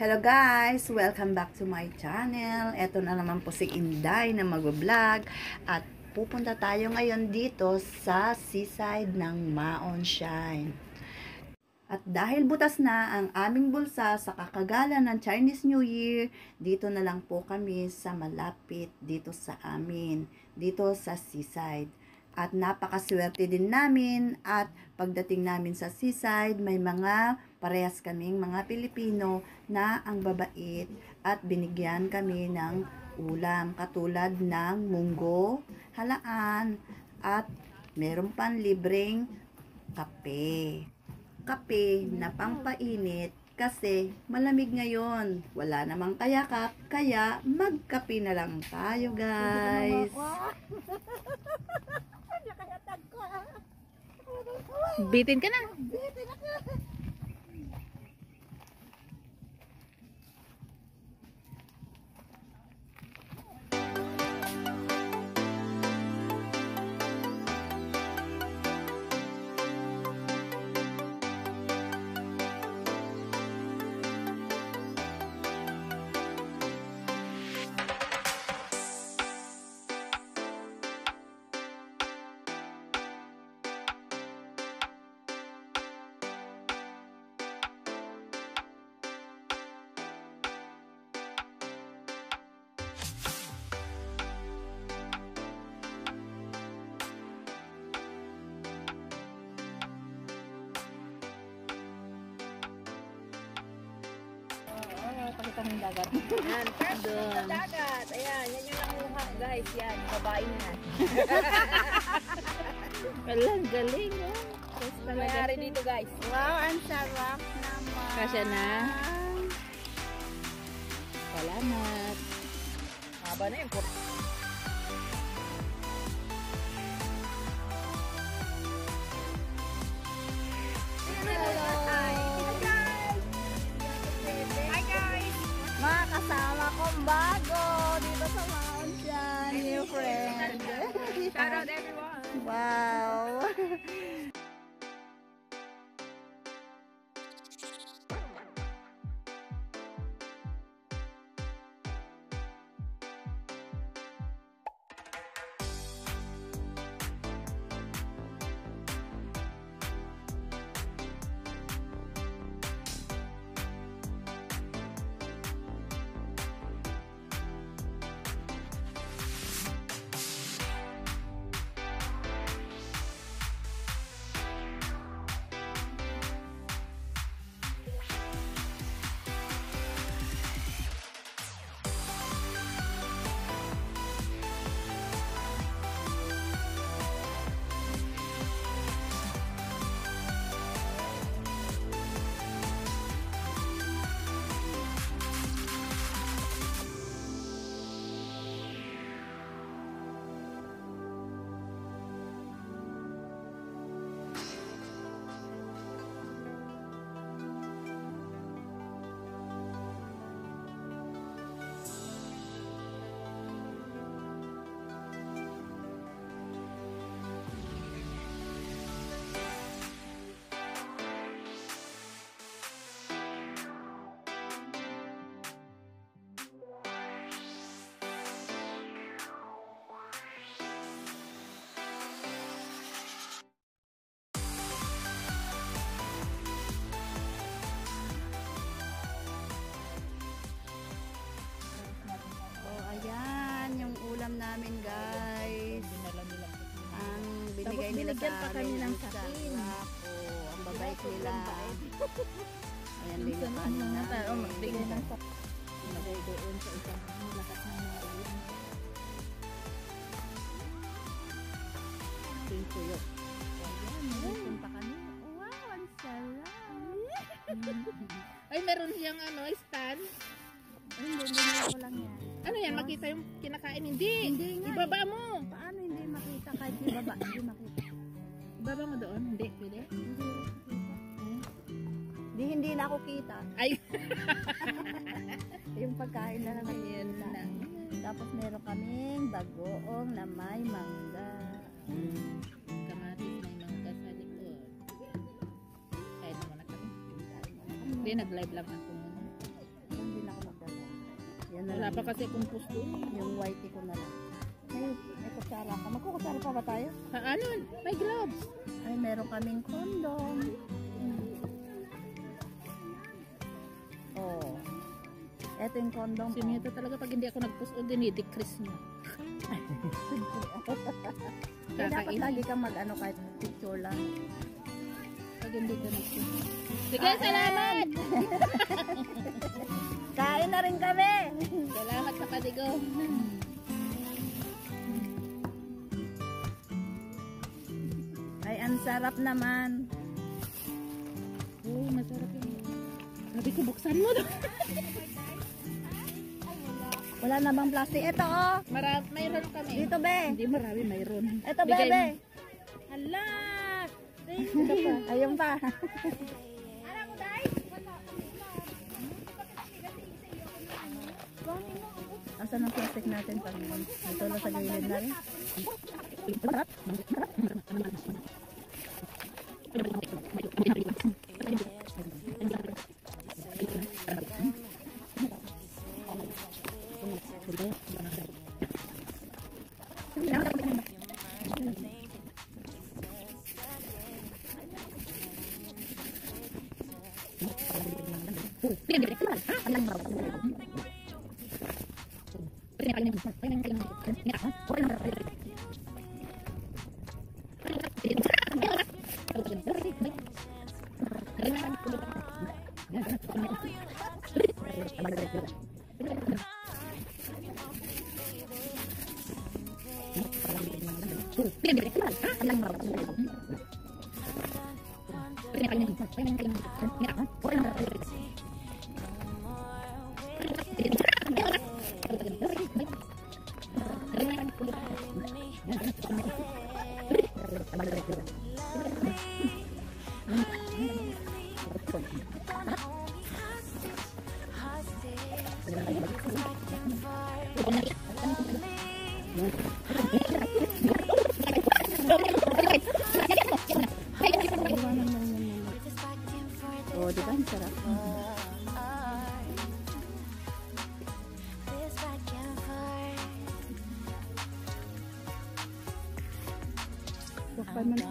Hello guys! Welcome back to my channel. Ito na naman po si Inday na mag-vlog at pupunta tayo ngayon dito sa seaside ng Maon Shine. At dahil butas na ang aming bulsa sa kakagala ng Chinese New Year, dito na lang po kami sa malapit dito sa amin, dito sa seaside. At napakaswerte din namin at pagdating namin sa seaside, may mga parehas kaming mga Pilipino na ang babait at binigyan kami ng ulam katulad ng munggo, halaan at meron pang libreng kape. Kape na pampainit kasi malamig ngayon. Wala namang kayakap, kaya magkape na lang tayo guys. Bitin ka na. Pakita mo yung dagat. Yan, first yung dagat. Ayan, yan yung nanguha, guys. Yan, babae niyan. Walang galing, oh. Yes, Mayari dito, guys. Wow, ang sarap naman. Kasya na. Salamat. Haba na yun. Mga kasama kong bago dito sa Maon Shine, new friend. Shout out everyone. Wow. Namin guys ang binigay nila sa amin ng sapin. Ang babait nila. Ayan, binigay na Bigay ng sapin. Ilagay doon sa isang lakas ng mga thank you. Ayan, punta kami. Wow, ang sarap. Ay, meron siyang stand. Hindi ako lang yan. Ano yan? Makita yung kinakain? Hindi. Nga. Ibaba mo. Paano hindi makita kahit ibaba? Hindi makita. Ibaba mo doon. Hindi. Pwede? Hindi na ako kita. Ay. Yung pagkain na naman Ayan yun. na. Tapos meron kaming bagoong na may mangga. Kamatis may mangga sa likod. Kain mo na kami. Hindi, nag-live lang ako muna. Wala pa kasi akong pusto. Yung whitey ko na lang. May kutsara ka. Magkukutsara pa ba tayo? Ano? May gloves. Ay, meron kaming condom. Oh. Ito yung condom. Si Mito talaga pag hindi ako nag-pusto, dinidecrease niya. Kaya dapat lagi kang mag-ano kahit picture lang. Pag hindi ko nag-pusto. Sige, salamat! Kain na rin kami! Salamat sa padigo. Ay, ang sarap naman. Oh, masarap yun. Sabi ko, buksan mo doon. Wala na bang plastic? Ito oh! Mayroon kami. Dito be! Hindi marami, mayroon. Ito Bigay bebe! mo. Hala! Ito pa. Ayun pa. Asan ang plastic natin pag ito lang sa gilid na rin? Oh, di ba? Ang sarap. Bukpan mo na.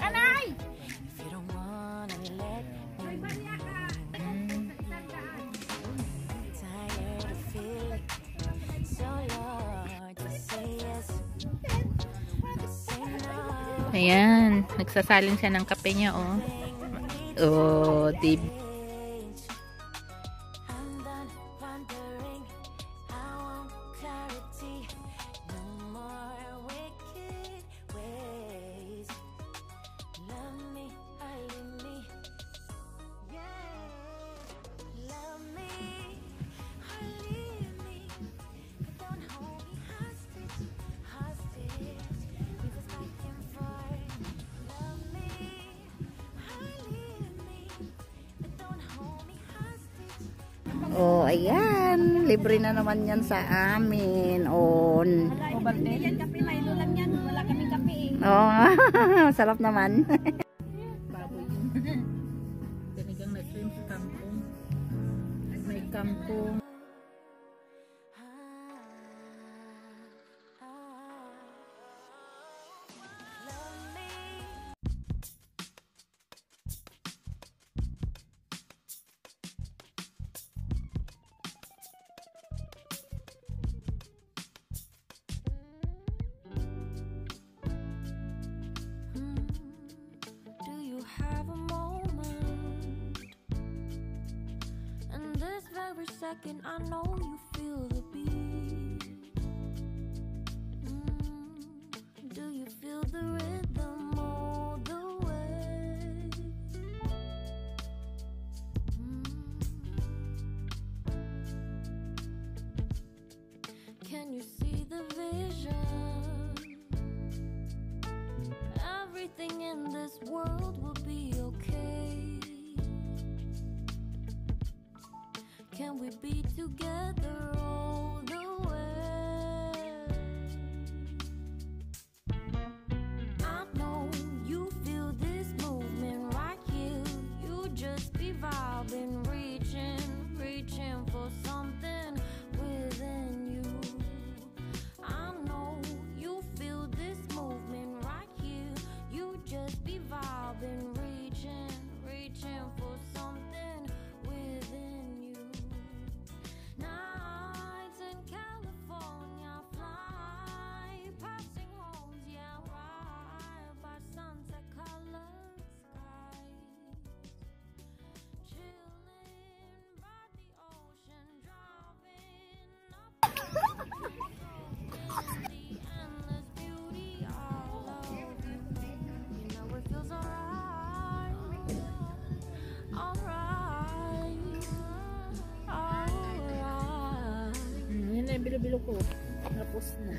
Anay! Ayan, nagsasalin siya ng kape niya, oh. Oh, di. Oh, ayan. Libre na naman yan sa amin. On. Yan, kape, Milo lang yan. Wala kaming kape eh. Oh, sarap naman. Baboy yun. Pinigang na shrimp, kangkong. May kangkong. Every second I know you feel the beat. Do you feel the rhythm all the way? Can you see the vision? Everything in this world will be okay. Can we be together all the way? I know you feel this movement right here. You just be vibing, reaching bilo-bilo ko. Tapos na.